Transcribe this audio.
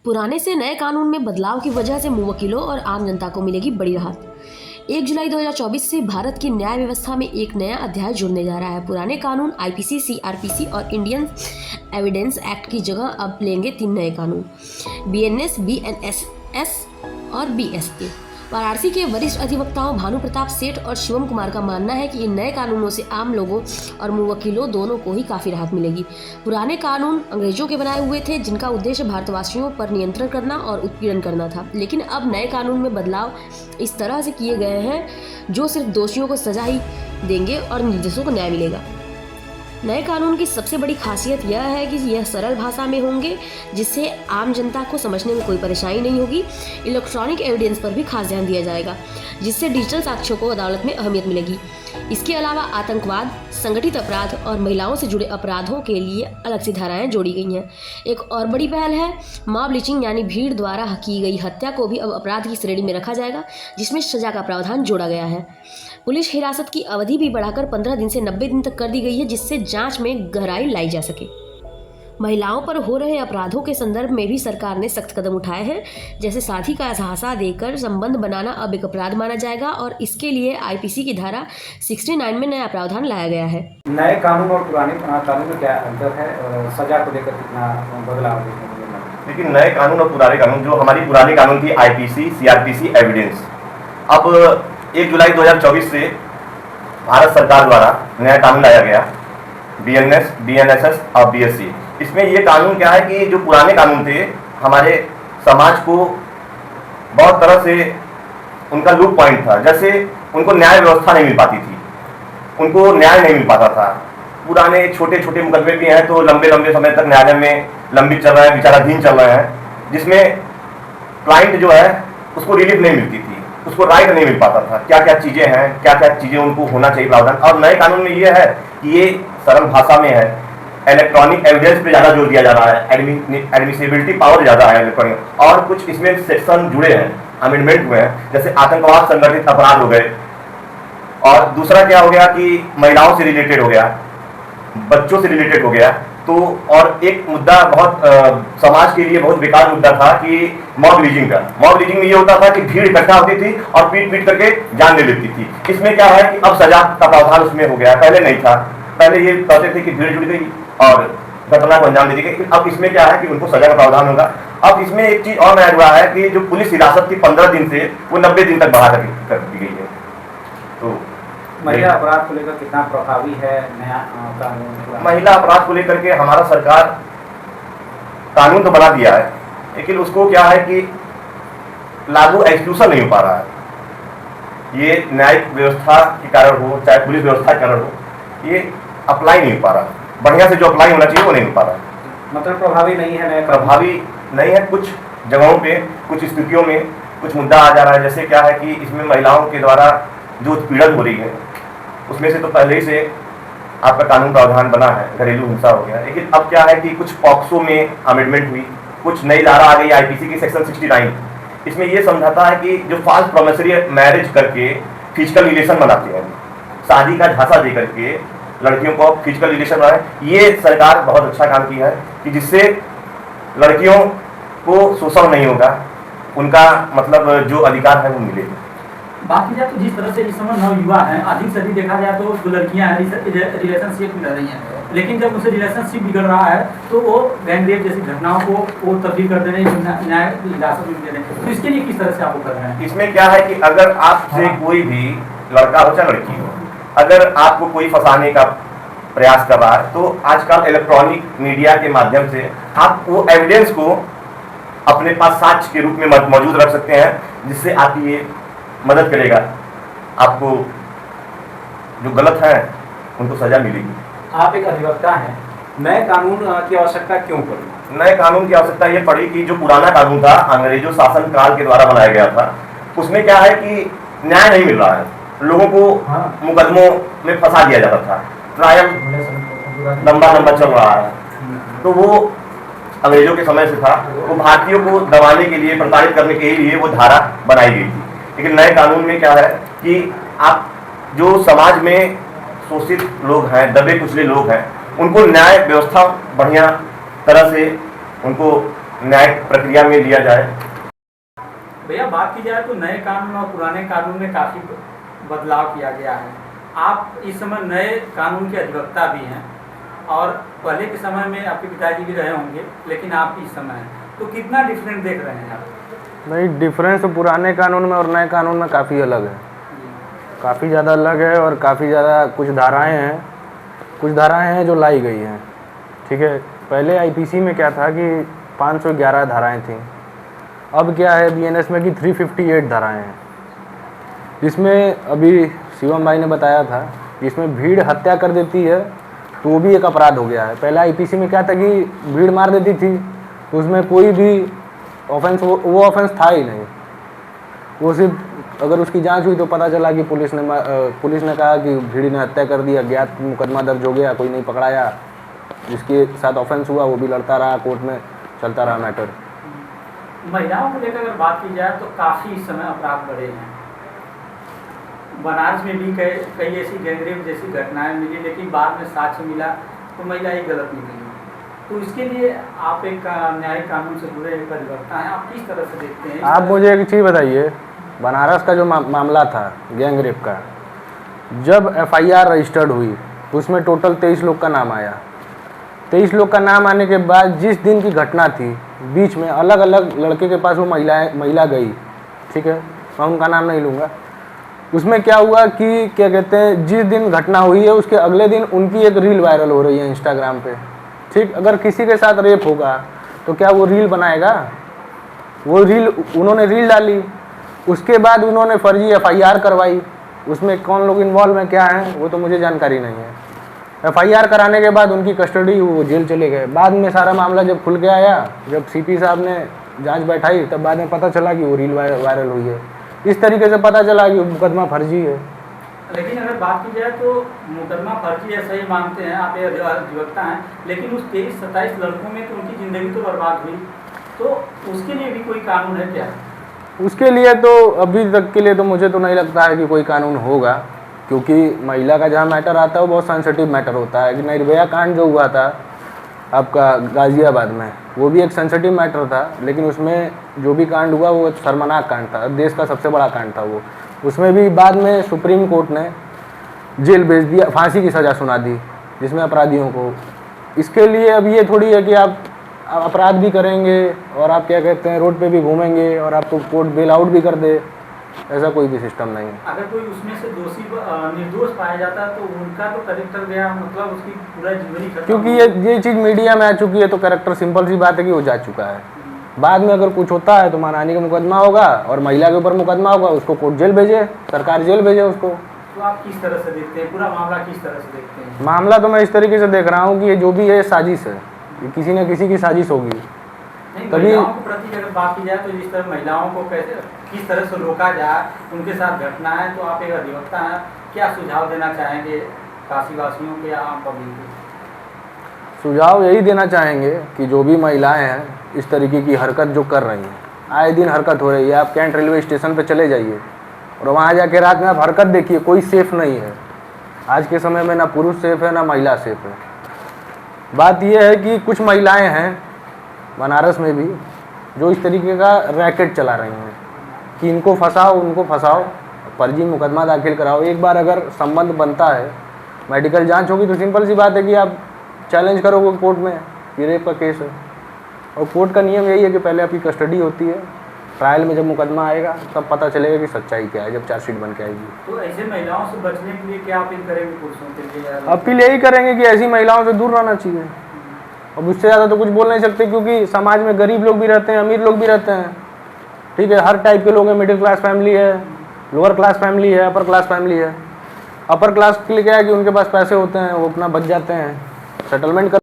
पुराने से नए कानून में बदलाव की वजह से मुवक्किलों और आम जनता को मिलेगी बड़ी राहत। 1 जुलाई 2024 से भारत की न्याय व्यवस्था में एक नया अध्याय जुड़ने जा रहा है। पुराने कानून आईपीसी, सीआरपीसी और इंडियन एविडेंस एक्ट की जगह अब लेंगे 3 नए कानून, बीएनएस, बीएनएसएस और बीएसए। वाराणसी के वरिष्ठ अधिवक्ताओं भानु प्रताप सेठ और शिवम कुमार का मानना है कि इन नए कानूनों से आम लोगों और मुवक्किलों दोनों को ही काफ़ी राहत मिलेगी। पुराने कानून अंग्रेजों के बनाए हुए थे, जिनका उद्देश्य भारतवासियों पर नियंत्रण करना और उत्पीड़न करना था, लेकिन अब नए कानून में बदलाव इस तरह से किए गए हैं जो सिर्फ दोषियों को सजा ही देंगे और निर्दोषों को न्याय मिलेगा। नए कानून की सबसे बड़ी खासियत यह है कि यह सरल भाषा में होंगे, जिससे आम जनता को समझने में कोई परेशानी नहीं होगी। इलेक्ट्रॉनिक एविडेंस पर भी खास ध्यान दिया जाएगा, जिससे डिजिटल साक्ष्यों को अदालत में अहमियत मिलेगी। इसके अलावा आतंकवाद, संगठित अपराध और महिलाओं से जुड़े अपराधों के लिए अलग से धाराएं जोड़ी गई हैं। एक और बड़ी पहल है मॉब लिंचिंग, यानी भीड़ द्वारा की गई हत्या को भी अब अपराध की श्रेणी में रखा जाएगा, जिसमें सजा का प्रावधान जोड़ा गया है। पुलिस हिरासत की अवधि भी बढ़ाकर 15 दिन से 90 दिन तक कर दी गई है, जिससे जांच में गहराई लाई जा सके। महिलाओं पर हो रहे अपराधों के संदर्भ में भी सरकार ने सख्त कदम उठाए हैं, जैसे शादी का झांसा देकर संबंध बनाना अब एक अपराध माना जाएगा और इसके लिए आईपीसी की धारा 69 में नया प्रावधान लाया गया है। नए कानून और पुराने कानून में क्या अंतर है और सजा को लेकर कितना बदलाव देखने को मिला? लेकिन नए कानून और पुराने कानून, जो हमारी पुरानी कानून थी आईपीसी, सीआरपीसी, एविडेंस, अब 1 जुलाई 2024 से भारत सरकार द्वारा नया कानून लाया गया, बीएनएस, बीएनएसएस और बीएससी। इसमें ये कानून क्या है कि जो पुराने कानून थे, हमारे समाज को बहुत तरह से उनका लूप पॉइंट था। जैसे उनको न्याय व्यवस्था नहीं मिल पाती थी, उनको न्याय नहीं मिल पाता था। पुराने छोटे छोटे मुकदमे भी हैं तो लंबे लंबे समय तक न्यायालय में लंबित चल रहे हैं, विचाराधीन चल रहे हैं, जिसमें क्लाइंट जो है उसको रिलीफ नहीं मिलती थी, उसको राइट नहीं मिल पाता था। क्या क्या चीज़ें हैं, क्या क्या चीज़ें उनको होना चाहिए प्रावधान। और नए कानून में ये है कि ये सरल भाषा में है, इलेक्ट्रॉनिक एविडेंस पे ज़्यादा जोर दिया जा रहा है, एडमिसिबिलिटी पावर ज़्यादा है इलेक्ट्रॉनिक, और कुछ इसमें सेक्शन जुड़े हैं, अमेंडमेंट हुए हैं, जैसे आतंकवाद, संगठित अपराध हो गए, और दूसरा क्या हो गया कि महिलाओं से रिलेटेड हो गया, बच्चों से रिलेटेड हो गया। तो और एक मुद्दा बहुत समाज के लिए बहुत बेकार मुद्दा था कि मॉब लिंचिंग का। मॉब लिंचिंग में ये होता था कि भीड़ इकट्ठा होती थी और पीट पीट करके जान ले लेती थी। इसमें क्या है कि अब सजा का प्रावधान उसमें हो गया, पहले नहीं था। पहले ये कहते थे कि भीड़ जुड़ गई और घटना को अंजाम दे दी गई, अब इसमें क्या है कि उनको सजा का प्रावधान होगा। अब इसमें एक चीज और नया हुआ है कि जो पुलिस हिरासत थी 15 दिन से वो 90 दिन तक बढ़ा कर दी गई है। तो महिला अपराध को लेकर कितना प्रभावी है नया कानून? महिला अपराध को लेकर के हमारा सरकार कानून तो बना दिया है, लेकिन उसको क्या है कि लागू एक्सक्लूसिव नहीं हो पा रहा है। ये न्यायिक व्यवस्था के कारण हो, चाहे पुलिस व्यवस्था के कारण हो, ये अप्लाई नहीं हो पा रहा। बढ़िया से जो अप्लाई होना चाहिए वो नहीं हो पा रहा। मतलब प्रभावी नहीं है, नया प्रभावी नहीं है। कुछ जगहों पे, कुछ स्थितियों में कुछ मुद्दा आ जा रहा है। जैसे क्या है कि इसमें महिलाओं के द्वारा जो उत्पीड़न हो रही है, उसमें से तो पहले ही से आपका कानून प्रावधान बना है, घरेलू हिंसा हो गया। लेकिन अब क्या है कि कुछ पॉक्सो में अमेंडमेंट हुई, कुछ नई धारा आ गई आईपीसी की सेक्शन 69। इसमें यह समझाता है कि जो फॉल्स प्रोमिसरी मैरिज करके फिजिकल रिलेशन बनाते हैं, शादी का झांसा दे करके लड़कियों को फिजिकल रिलेशन बनाए, ये सरकार बहुत अच्छा काम किया है कि जिससे लड़कियों को शोषण नहीं होगा, उनका मतलब जो अधिकार है वो मिलेगा। बाकी जाए तो जिस तरह से इस समय नवयुवा हैं, अधिक से अधिक देखा जाए तो जो लड़कियां हैं रिलेशनशिप में रह रही हैं, लेकिन जब उनसे रिलेशनशिप बिगड़ रहा है तो वो गैंग रेप जैसी घटनाओं को वो तब्दील कर दे रहे हैं, न्याय हिरासत में दे रहे हैं। तो इसके लिए किस तरह से आप कर रहे हैं? इसमें क्या है कि अगर आपसे कोई भी लड़का हो चाहे लड़की हो, अगर आपको कोई फंसाने का प्रयास कर रहा है, तो आजकल इलेक्ट्रॉनिक मीडिया के माध्यम से आप वो एविडेंस को अपने पास साक्ष्य के रूप में मौजूद रख सकते हैं, जिससे आपकी ये मदद करेगा, आपको जो गलत है उनको सजा मिलेगी। आप एक अधिवक्ता हैं, नए कानून की आवश्यकता क्यों पड़ी? नए कानून की आवश्यकता ये पड़ी कि जो पुराना कानून था, अंग्रेजों शासन काल के द्वारा बनाया गया था, उसमें क्या है कि न्याय नहीं मिल रहा है, लोगों को मुकदमों में फंसा दिया जाता था, ट्रायल लंबा लंबा चल रहा है। तो वो अंग्रेजों के समय से था, वो भारतीयों को दबाने के लिए, प्रताड़ित करने के लिए वो धारा बनाई गई थी। लेकिन नए कानून में क्या है कि आप जो समाज में शोषित लोग हैं, दबे कुचले लोग हैं, उनको न्याय व्यवस्था बढ़िया तरह से उनको न्यायिक प्रक्रिया में लिया जाए। भैया बात की जाए तो नए कानून और पुराने कानून में काफ़ी बदलाव किया गया है। आप इस समय नए कानून के अधिवक्ता भी हैं और पहले के समय में आपके पिताजी भी रहे होंगे, लेकिन आप इस समय हैं, तो कितना डिफरेंट देख रहे हैं आप? नहीं, डिफरेंस तो पुराने कानून में और नए कानून में काफ़ी अलग है, काफ़ी ज़्यादा अलग है। और काफ़ी ज़्यादा कुछ धाराएं हैं जो लाई गई हैं। ठीक है, पहले आईपीसी में क्या था कि 511 धाराएं थीं, अब क्या है बीएनएस में कि 358 धाराएं हैं, जिसमें अभी शिवम भाई ने बताया था कि इसमें भीड़ हत्या कर देती है तो वो भी एक अपराध हो गया है। पहले आईपीसी में क्या था कि भीड़ मार देती थी तो उसमें कोई भी ऑफेंस वो ऑफेंस था ही नहीं। वो सिर्फ अगर उसकी जांच हुई तो पता चला कि पुलिस ने कहा कि भीड़ ने हत्या कर दी, अज्ञात मुकदमा दर्ज हो गया, कोई नहीं पकड़ाया, जिसके साथ ऑफेंस हुआ वो भी लड़ता रहा, कोर्ट में चलता रहा मैटर। महिलाओं को लेकर अगर बात की जाए तो काफ़ी इस समय अपराध बढ़े हैं। बनारस में भी कई ऐसी गैंगरेप जैसी घटनाएं मिली, लेकिन बाद में साक्ष्य मिला तो महिला ही गलत निकली। तो इसके लिए आप एक न्यायिक कानून से जुड़े एक अधिवक्ता हैं, आप किस तरह से देखते हैं? आप मुझे एक चीज़ बताइए, बनारस का जो मामला था गैंगरेप का, जब एफआईआर रजिस्टर्ड हुई उसमें टोटल 23 लोग का नाम आया। 23 लोग का नाम आने के बाद जिस दिन की घटना थी, बीच में अलग अलग लड़के के पास वो महिला गई, ठीक है, मैं उनका नाम नहीं लूँगा। उसमें क्या हुआ कि क्या कहते हैं, जिस दिन घटना हुई है उसके अगले दिन उनकी एक रील वायरल हो रही है इंस्टाग्राम पे। ठीक, अगर किसी के साथ रेप होगा तो क्या वो रील बनाएगा? वो रील उन्होंने रील डाली, उसके बाद उन्होंने फर्जी एफआईआर करवाई। उसमें कौन लोग इन्वॉल्व हैं, क्या हैं, वो तो मुझे जानकारी नहीं है। एफआईआर कराने के बाद उनकी कस्टडी, वो जेल चले गए। बाद में सारा मामला जब खुल के आया, जब सीपी साहब ने जांच बैठाई, तब बाद में पता चला कि वो रील वायरल हुई है। इस तरीके से पता चला कि मुकदमा फर्जी है। लेकिन अगर बात की जाए तो मुकदमा फर्जी है, सही मानते हैं आप, अधिवक्ता हैं, लेकिन उस 23-27 लड़कों में तो उनकी ज़िंदगी तो बर्बाद हुई, तो उसके लिए भी कोई कानून है क्या? उसके लिए तो अभी तक के लिए तो मुझे तो नहीं लगता है कि कोई कानून होगा, क्योंकि महिला का जहाँ मैटर आता है वो बहुत सेंसिटिव मैटर होता है। कि निर्भया कांड जो हुआ था आपका गाज़ियाबाद में, वो भी एक सेंसिटिव मैटर था, लेकिन उसमें जो भी कांड हुआ वो शर्मनाक कांड था, देश का सबसे बड़ा कांड था वो। उसमें भी बाद में सुप्रीम कोर्ट ने जेल भेज दिया, फांसी की सज़ा सुना दी जिसमें अपराधियों को। इसके लिए अब ये थोड़ी है कि आप अपराध भी करेंगे और आप क्या कहते हैं रोड पे भी घूमेंगे और आपको कोर्ट बेल आउट भी कर दे, ऐसा कोई भी सिस्टम नहीं है। अगर कोई उसमें से दोषी निर्दोष पाया जाता तो उनका तो कैरेक्टर गया, मतलब उसकी पूरा जीवनी खत्म। क्योंकि ये चीज़ मीडिया में आ चुकी है तो कैरेक्टर, सिंपल सी बात है कि वो जा चुका है। बाद में अगर कुछ होता है तो महारानी का मुकदमा होगा और महिला के ऊपर मुकदमा होगा, उसको कोर्ट जेल भेजे, सरकार जेल भेजे उसको। तो आप किस तरह से देखते हैं पूरा मामला, किस तरह से देखते हैं? मामला तो मैं इस तरीके से देख रहा हूँ कि ये जो भी है साजिश है, ये किसी न किसी की साजिश होगी। तभी महिलाओं के प्रति अगर बात की जाए तो जिस तरह महिलाओं को कैसे किस तरह से रोका जाए, उनके साथ घटना है, तो आप एक अधिवक्ता हैं, क्या सुझाव देना चाहेंगे काशीवासियों के या आम पब्लिक को? सुझाव यही देना चाहेंगे कि जो भी महिलाएं हैं इस तरीके की हरकत जो कर रही हैं, आए दिन हरकत हो रही है। आप कैंट रेलवे स्टेशन पे चले जाइए और वहाँ जाके रात में आप हरकत देखिए, कोई सेफ नहीं है। आज के समय में ना पुरुष सेफ है ना महिला सेफ है। बात यह है कि कुछ महिलाएं हैं बनारस में भी जो इस तरीके का रैकेट चला रही हैं कि इनको फंसाओ उनको फंसाओ, फर्जी मुकदमा दाखिल कराओ। एक बार अगर संबंध बनता है, मेडिकल जांच होगी तो सिंपल सी बात है कि आप चैलेंज करोगे कोर्ट में कि रेप का केस है, और कोर्ट का नियम यही है कि पहले आपकी कस्टडी होती है, ट्रायल में जब मुकदमा आएगा तब पता चलेगा कि सच्चाई क्या है, जब चार्जशीट बन के आएगी। तो ऐसे महिलाओं से बचने के लिए क्या अपील करेंगे पुरुषों के लिए? अपील यही करेंगे कि ऐसी महिलाओं से दूर रहना चाहिए। अब उससे ज़्यादा तो कुछ बोल नहीं सकते, क्योंकि समाज में गरीब लोग भी रहते हैं, अमीर लोग भी रहते हैं, ठीक है, हर टाइप के लोग हैं। मिडिल क्लास फैमिली है, लोअर क्लास फैमिली है, अपर क्लास फैमिली है। अपर क्लास के लिए क्या है कि उनके पास पैसे होते हैं, वो अपना बच जाते हैं, सेटलमेंट कर